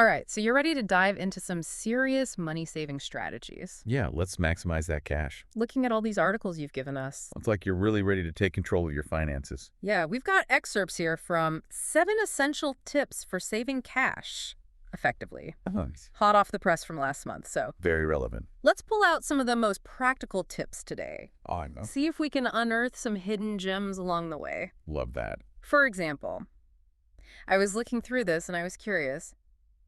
All right, so you're ready to dive into some serious money-saving strategies. Yeah, let's maximize that cash. Looking at all these articles you've given us. It's like you're really ready to take control of your finances. Yeah, we've got excerpts here from 7 essential tips for saving cash effectively. Oh, Hot off the press from last month, so very relevant. let's pull out some of the most practical tips today. I know. See if we can unearth some hidden gems along the way. Love that. For example, I was looking through this and I was curious.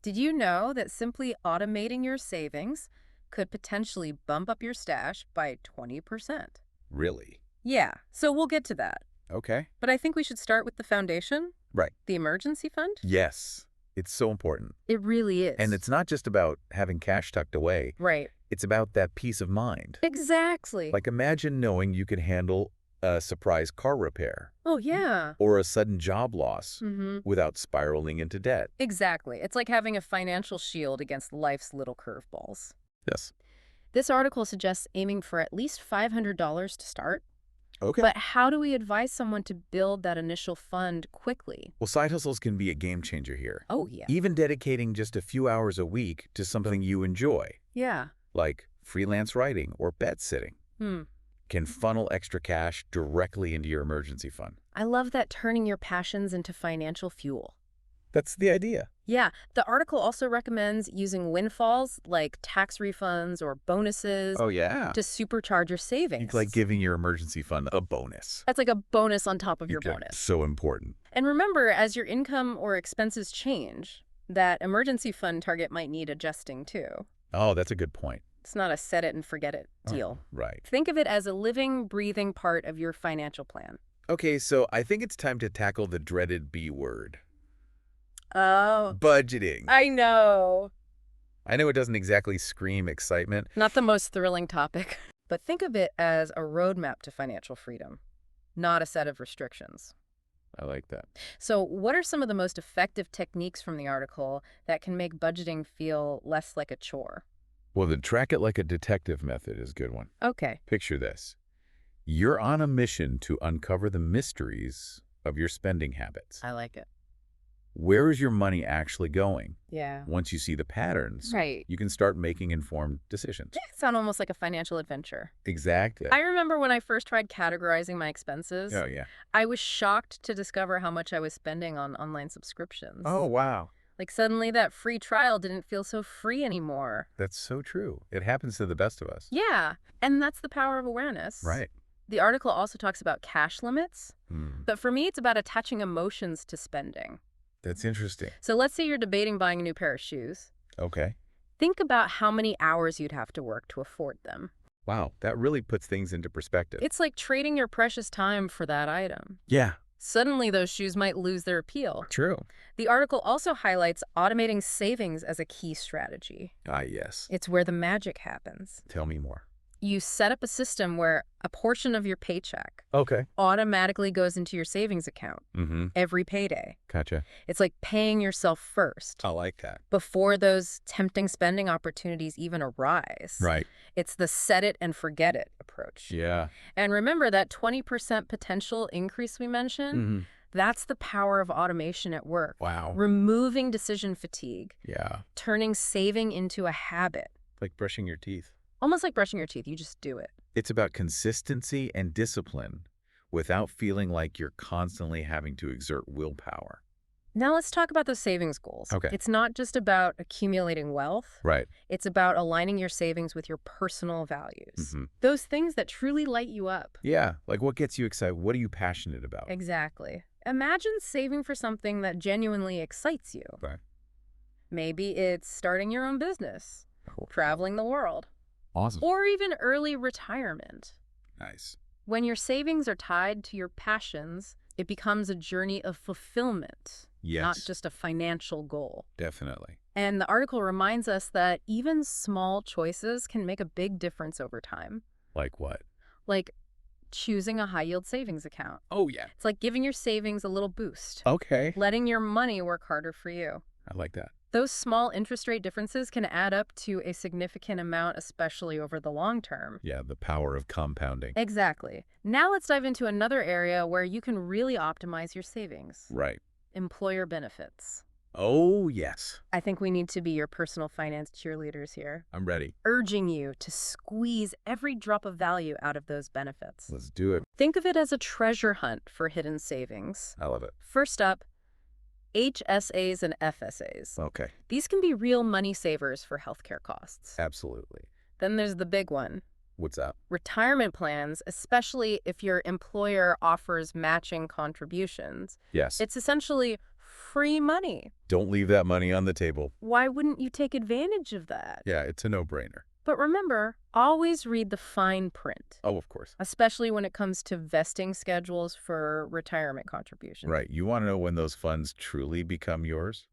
Did you know that simply automating your savings could potentially bump up your stash by 20%? Really? Yeah, so we'll get to that. Okay. But I think we should start with the foundation, Right. the emergency fund. Yes. It's so important. It really is. And it's not just about having cash tucked away. Right. It's about that peace of mind. Exactly. Like imagine knowing you could handle a surprise car repair Oh, yeah. or a sudden job loss Mm-hmm. without spiraling into debt. Exactly. It's like having a financial shield against life's little curveballs. Yes. This article suggests aiming for at least $500 to start. Okay. But how do we advise someone to build that initial fund quickly? Well, side hustles can be a game changer here. Oh, yeah. Even dedicating just a few hours a week to something you enjoy, Yeah. like freelance writing or bed sitting, can funnel extra cash directly into your emergency fund. I love that turning your passions into financial fuel. That's the idea. Yeah, the article also recommends using windfalls like tax refunds or bonuses Oh, yeah. to supercharge your savings. It's like giving your emergency fund a bonus. That's like a bonus on top of your Yeah, bonus. So important. And remember, as your income or expenses change, that emergency fund target might need adjusting too. Oh, that's a good point. It's not a set it and forget it deal. Right. Think of it as a living, breathing part of your financial plan. Okay, so I think it's time to tackle the dreaded B word. Oh, Budgeting. I know. I know it doesn't exactly scream excitement. Not the most thrilling topic, but think of it as a roadmap to financial freedom, not a set of restrictions. I like that. So what are some of the most effective techniques from the article that can make budgeting feel less like a chore? Well, the track it like a detective method is a good one. Okay. Picture this. You're on a mission to uncover the mysteries of your spending habits. I like it. Where is your money actually going? Yeah. Once you see the patterns, Right. you can start making informed decisions. It sounds almost like a financial adventure. Exactly. I remember when I first tried categorizing my expenses, Oh, yeah. I was shocked to discover how much I was spending on online subscriptions. Oh, wow. Like suddenly that free trial didn't feel so free anymore. That's so true. It happens to the best of us. Yeah, and that's the power of awareness. Right. The article also talks about cash limits, Hmm. but for me it's about attaching emotions to spending. That's interesting. So let's say you're debating buying a new pair of shoes. Okay. Think about how many hours you'd have to work to afford them. Wow, that really puts things into perspective. It's like trading your precious time for that item. Yeah, Suddenly those shoes might lose their appeal. true. The article also highlights automating savings as a key strategy. Ah, yes. It's where the magic happens. Tell me more. You set up a system where a portion of your paycheck Okay. automatically goes into your savings account Mm-hmm. every payday. Gotcha. It's like paying yourself first I like that. before those tempting spending opportunities even arise. Right. It's the set it and forget it approach. Yeah. And remember that 20% potential increase we mentioned? Mm-hmm. That's the power of automation at work. Wow. Removing decision fatigue, Yeah. turning saving into a habit. Like brushing your teeth. Almost like brushing your teeth, you just do it. It's about consistency and discipline without feeling like you're constantly having to exert willpower. Now let's talk about those savings goals. Okay. It's not just about accumulating wealth. Right. It's about aligning your savings with your personal values. Mm-hmm. Those things that truly light you up. Yeah. Like what gets you excited? What are you passionate about? Exactly. Imagine saving for something that genuinely excites you. Right. Maybe it's starting your own business, traveling the world, Awesome. or even early retirement. Nice. When your savings are tied to your passions, it becomes a journey of fulfillment, Yes. not just a financial goal. Definitely. And the article reminds us that even small choices can make a big difference over time. Like what? Like choosing a high-yield savings account. Oh, yeah. It's like giving your savings a little boost, Okay. letting your money work harder for you. I like that. Those small interest rate differences can add up to a significant amount, especially over the long term. Yeah, the power of compounding. Exactly. Now let's dive into another area where you can really optimize your savings. Right. Employer benefits. Oh, yes. I think we need to be your personal finance cheerleaders here, I'm ready. urging you to squeeze every drop of value out of those benefits. Let's do it. Think of it as a treasure hunt for hidden savings. I love it. First up, HSAs and FSAs. Okay. These can be real money savers for healthcare costs. Absolutely. Then there's the big one, What's that? retirement plans, especially if your employer offers matching contributions. Yes. It's essentially free money. Don't leave that money on the table. Why wouldn't you take advantage of that? Yeah, it's a no-brainer. But remember, always read the fine print, Oh, of course. especially when it comes to vesting schedules for retirement contributions. Right. You want to know when those funds truly become yours?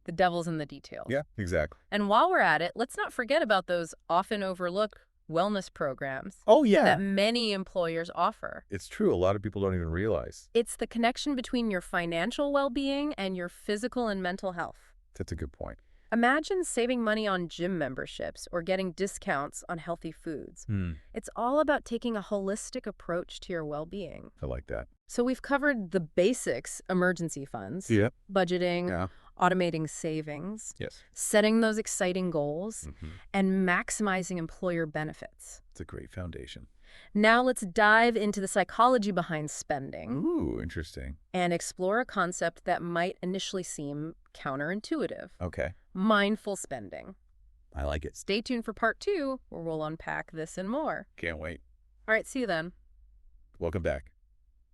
The devil's in the details. Yeah, exactly. And while we're at it, let's not forget about those often overlooked wellness programs Oh, yeah. that many employers offer. It's true. A lot of people don't even realize. It's the connection between your financial well-being and your physical and mental health. That's a good point. Imagine saving money on gym memberships or getting discounts on healthy foods. It's all about taking a holistic approach to your well-being. I like that. So we've covered the basics, emergency funds, Yep. budgeting, Yeah. automating savings, Yes. setting those exciting goals, and maximizing employer benefits. It's a great foundation. Now let's dive into the psychology behind spending Ooh, interesting. and explore a concept that might initially seem counterintuitive: Okay. mindful spending. I like it. Stay tuned for part 2, where we'll unpack this and more. Can't wait. All right, see you then. Welcome back.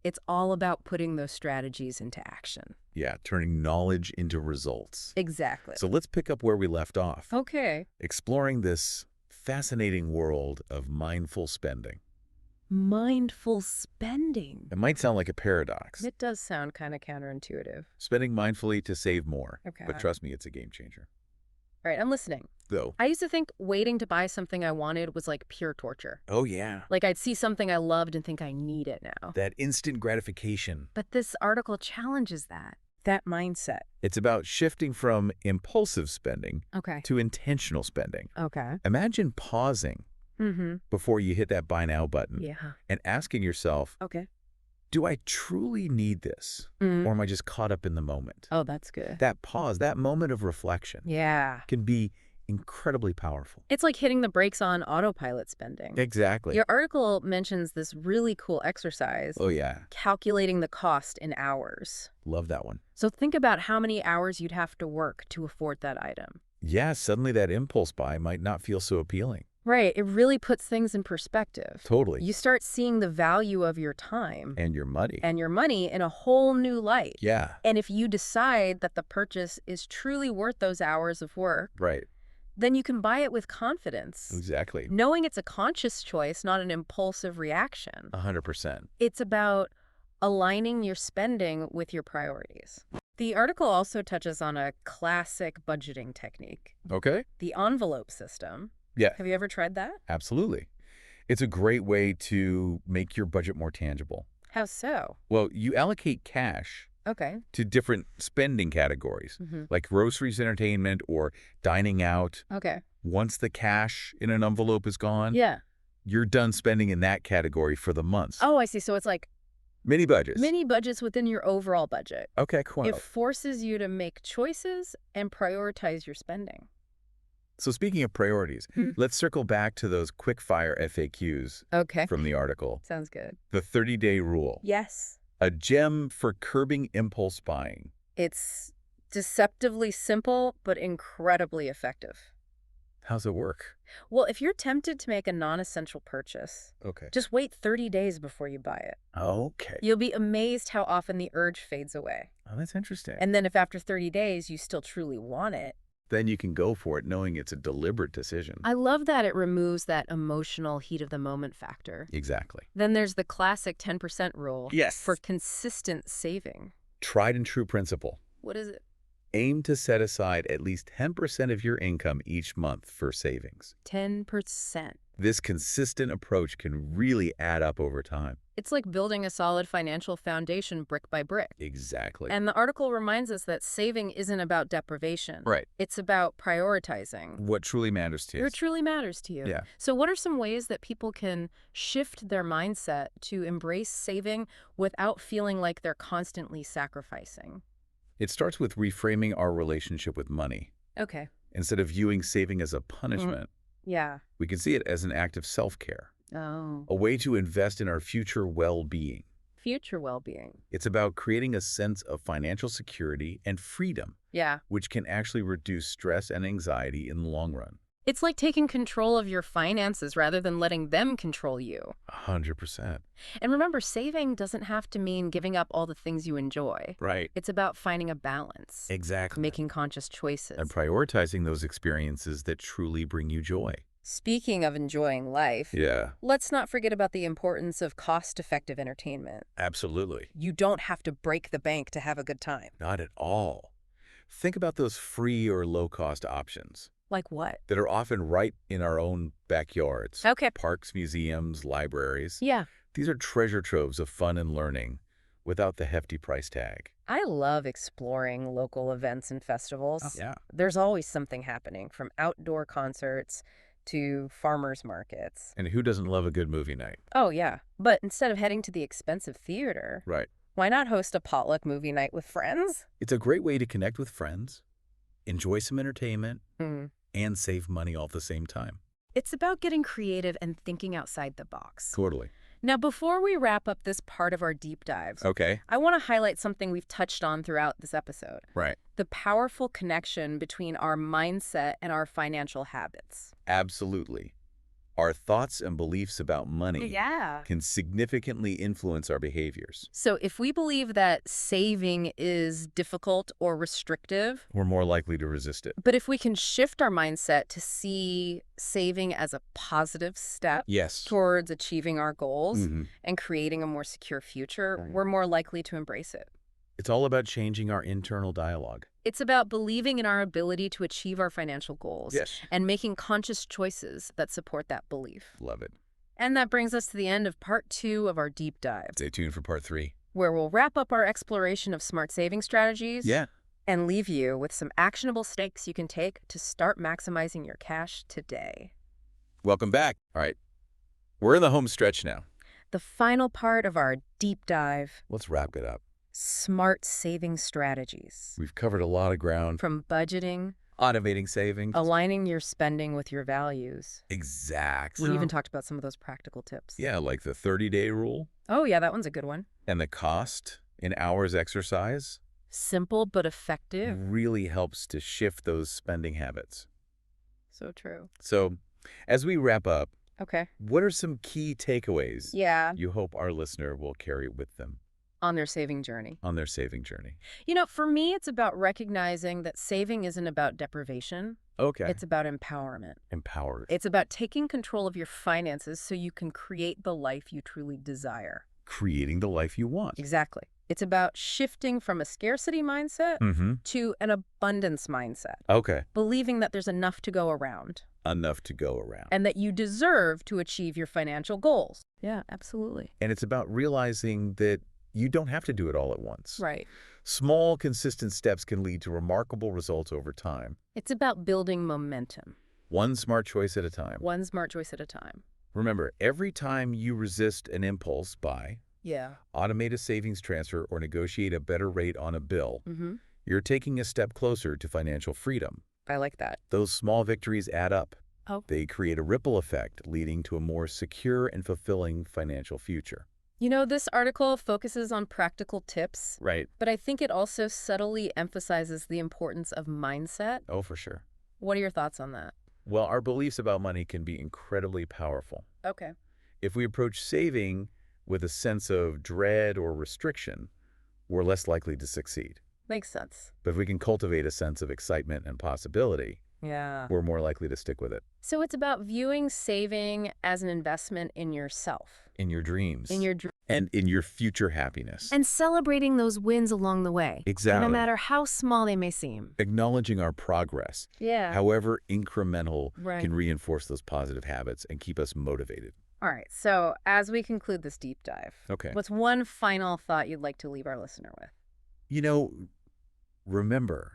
It's all about putting those strategies into action. Yeah, turning knowledge into results. Exactly. So let's pick up where we left off, Okay. exploring this fascinating world of mindful spending. Mindful spending. It might sound like a paradox. It does sound kind of counterintuitive. Spending mindfully to save more. Okay. But trust me, it's a game changer. All right, I'm listening. Though. I used to think waiting to buy something I wanted was like pure torture. Oh, yeah. Like I'd see something I loved and think I need it now. That instant gratification. But this article challenges that mindset. It's about shifting from impulsive spending Okay. to intentional spending. Okay. Imagine pausing before you hit that buy now button Yeah. and asking yourself, Okay. do I truly need this? Or am I just caught up in the moment? Oh, that's good. That pause, that moment of reflection Yeah. can be incredibly powerful. It's like hitting the brakes on autopilot spending. Exactly. Your article mentions this really cool exercise, Oh, yeah. calculating the cost in hours. Love that one. So think about how many hours you'd have to work to afford that item. Yeah, suddenly that impulse buy might not feel so appealing. Right. It really puts things in perspective. Totally. You start seeing the value of your time And your money. and your money in a whole new light. Yeah. And if you decide that the purchase is truly worth those hours of work, Right. then you can buy it with confidence, Exactly. knowing it's a conscious choice, not an impulsive reaction. 100%. It's about aligning your spending with your priorities. The article also touches on a classic budgeting technique, Okay. the envelope system. Yeah, Have you ever tried that? absolutely. It's a great way to make your budget more tangible. How so? Well, you allocate cash Okay. to different spending categories, like groceries, entertainment, or dining out. Okay. Once the cash in an envelope is gone, Yeah. you're done spending in that category for the month. Oh, I see. So it's like Mini budgets. mini budgets within your overall budget. Okay, cool. It forces you to make choices and prioritize your spending. So speaking of priorities, let's circle back to those quick-fire FAQs Okay. from the article. Sounds good. The 30-day rule. Yes. A gem for curbing impulse buying. It's deceptively simple, but incredibly effective. How's it work? Well, if you're tempted to make a non-essential purchase, Okay. just wait 30 days before you buy it. Okay. You'll be amazed how often the urge fades away. Oh, that's interesting. And then if after 30 days you still truly want it, then you can go for it knowing it's a deliberate decision. I love that it removes that emotional heat of the moment factor. Exactly. Then there's the classic 10% rule. Yes. For consistent saving. Tried and true principle. What is it? Aim to set aside at least 10% of your income each month for savings. 10%. This consistent approach can really add up over time. It's like building a solid financial foundation brick by brick. Exactly. And the article reminds us that saving isn't about deprivation. Right. It's about prioritizing. What truly matters to you. What truly matters to you. Yeah. So what are some ways that people can shift their mindset to embrace saving without feeling like they're constantly sacrificing? It starts with reframing our relationship with money. Okay. Instead of viewing saving as a punishment, Yeah. we can see it as an act of self-care, Oh. a way to invest in our future well-being. Future well-being. It's about creating a sense of financial security and freedom, Yeah. which can actually reduce stress and anxiety in the long run. It's like taking control of your finances rather than letting them control you. 100%. And remember, saving doesn't have to mean giving up all the things you enjoy. Right. It's about finding a balance, Exactly. making conscious And choices. prioritizing those experiences that truly bring you joy. Speaking of enjoying life, Yeah, let's not forget about the importance of cost-effective entertainment. absolutely. You don't have to break the bank to have a good time. Not at all. Think about those free or low-cost options Like what? that are often right in our own backyards. Okay. Parks, museums, libraries. Yeah. These are treasure troves of fun and learning without the hefty price tag. I love exploring local events and festivals. Yeah. There's always something happening, from outdoor concerts to farmers markets. And who doesn't love a good movie night? Oh, yeah. But instead of heading to the expensive theater, Right. why not host a potluck movie night with friends? It's a great way to connect with friends, enjoy some entertainment, Hmm. and save money all at the same time. It's about getting creative and thinking outside the box. Totally. Now, before we wrap up this part of our deep dives, Okay. I want to highlight something we've touched on throughout this episode: Right. the powerful connection between our mindset and our financial habits. Absolutely. Our thoughts and beliefs about money Yeah. can significantly influence our behaviors. So if we believe that saving is difficult or restrictive, We're more likely to resist it. but if we can shift our mindset to see saving as a positive step Yes. towards achieving our goals Mhm. and creating a more secure future, Right. we're more likely to embrace it. It's all about changing our internal dialogue. It's about believing in our ability to achieve our financial goals Yes. and making conscious choices that support that belief. Love it. And that brings us to the end of part 2 of our deep dive, Stay tuned for part 3. where we'll wrap up our exploration of smart saving strategies Yeah. and leave you with some actionable steps you can take to start maximizing your cash today. Welcome back. All right. We're in the home stretch now. The final part of our deep dive: Let's wrap it up. smart saving strategies. We've covered a lot of ground. From budgeting, Automating savings. aligning your spending with your values. Exactly. We even talked about some of those practical tips. Yeah, like the 30-day rule Oh, yeah, that one's a good one. and the cost in hours exercise Simple but effective. really helps to shift those spending habits. So true. So, as we wrap up, Okay. what are some key takeaways Yeah. you hope our listener will carry with them On their saving journey. on their saving journey? You know, for me, it's about recognizing that saving isn't about deprivation. Okay. It's about empowerment. Empowered. It's about taking control of your finances so you can create the life you truly desire. Creating the life you want. Exactly. It's about shifting from a scarcity mindset Mm-hmm. to an abundance mindset, Okay. believing that there's enough to go around Enough to go around. and that you deserve to achieve your financial goals. Yeah, absolutely. And it's about realizing that you don't have to do it all at once. Right. Small, consistent steps can lead to remarkable results over time. It's about building momentum, One smart choice at a time. one smart choice at a time. Remember, every time you resist an impulse buy, Yeah. automate a savings transfer, or negotiate a better rate on a bill, Mm-hmm. you're taking a step closer to financial freedom. I like that. Those small victories add up. Oh. They create a ripple effect, leading to a more secure and fulfilling financial future. You know, this article focuses on practical tips, Right. but I think it also subtly emphasizes the importance of mindset. Oh, for sure. What are your thoughts on that? Well, our beliefs about money can be incredibly powerful. Okay. If we approach saving with a sense of dread or restriction, we're less likely to succeed. Makes sense. But if we can cultivate a sense of excitement and possibility, Yeah. we're more likely to stick with it. So it's about viewing saving as an investment in yourself, In your dreams. in your dreams, and in your future happiness. and celebrating those wins along the way. Exactly. No matter how small they may seem. Acknowledging our progress, Yeah. however incremental, Right. can reinforce those positive habits and keep us motivated. All right. So as we conclude this deep dive, Okay. what's one final thought you'd like to leave our listener with? You know, remember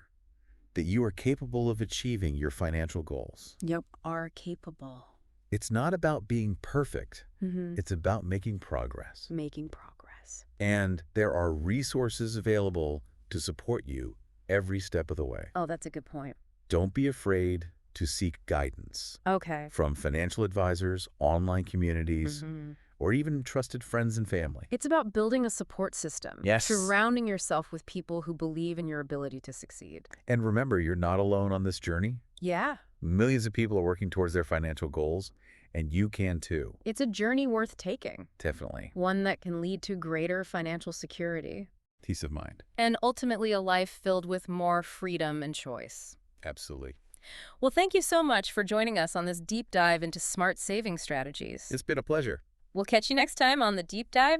that you are capable of achieving your financial goals. Yep. Are capable. It's not about being perfect. Mm-hmm. It's about making progress. Making progress. And there are resources available to support you every step of the way. Oh, that's a good point. Don't be afraid to seek guidance Okay. from financial advisors, online communities, Hmm. or even trusted friends and family. It's about building a support system, Yes. surrounding yourself with people who believe in your ability to succeed. And remember, you're not alone on this journey. Yeah, Millions of people are working towards their financial goals, and you can too. it's a journey worth taking, Definitely. one that can lead to greater financial security Peace of mind. and ultimately a life filled with more freedom and choice. Absolutely. Well, thank you so much for joining us on this deep dive into smart saving strategies. It's been a pleasure. We'll catch you next time on the Deep Dive.